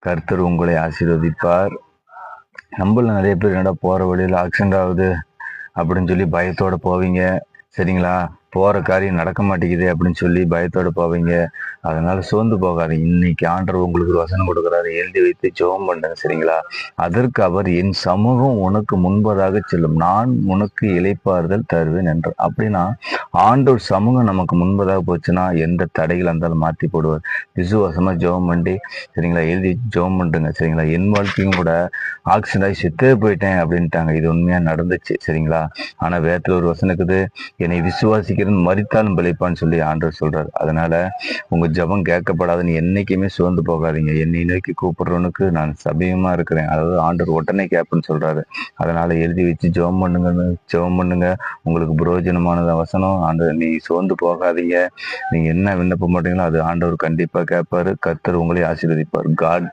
கர்த்தர் உங்களை ஆசீர்வதிப்பார். நம்மள நிறைய பேர் என்னடா போற வழியில ஆக்சிடென்ட் ஆகுது அப்படின்னு சொல்லி பயத்தோட போவீங்க. சரிங்களா? போற காரியம் நடக்க மாட்டேங்குது அப்படின்னு சொல்லி பயத்தோட போவீங்க. அதனால சோர்ந்து போகாதீங்க. இன்னைக்கு ஆண்டவர் உங்களுக்கு ஒரு வசனம் கொடுக்குறாரு, எழுதி வைத்து ஜெபம் பண்ணுங்க. சரிங்களா? அதற்கு அவர், என் சமூகம் உனக்கு முன்பதாக செல்லும், நான் உனக்கு இளைப்பாறுதல் தருவேன் என்றார். அப்படின்னா ஆண்டவர் சமூகம் நமக்கு முன்பதாக போச்சுன்னா எந்த தடைகள் இருந்தாலும் மாற்றி போடுவார். விசுவாசமா ஜெபம் பண்ணி சரிங்களா, எழுதி ஜெபம் பண்ணுங்க. சரிங்களா? என் வாழ்க்கையும் கூட ஆக்சிடென்ட் ஆகி செத்தே போயிட்டேன் அப்படின்ட்டாங்க. இது உண்மையா நடந்துச்சு. சரிங்களா? ஆனா வேத்துல ஒரு வசனம் இருக்குது, என்னை விசுவாசிக்கிறேன் மரித்தாலும் பிழைப்பான்னு சொல்லி ஆண்டவர் சொல்றாரு. அதனால உங்க ஜெபம் கேட்கப்படாதுன்னு என்னைக்குமே சோர்ந்து போகாதீங்க. என்னை நோக்கி கூப்பிடுறவனுக்கு நான் சமயமா இருக்கிறேன். அதாவது ஆண்டவர் உடனே கேட்பேன்னு சொல்றாரு. அதனால எழுதி வச்சு ஜெபம் பண்ணுங்க. உங்களுக்கு பிரயோஜனமான வசனம். நீ சோர்ந்து போகாதீங்க. நீங்க என்ன விண்ணப்பம் பண்றீங்களோ அது ஆண்டவர் கண்டிப்பா கேட்பாரு. கர்த்தர் உங்களை ஆசீர்வதிப்பார். காட்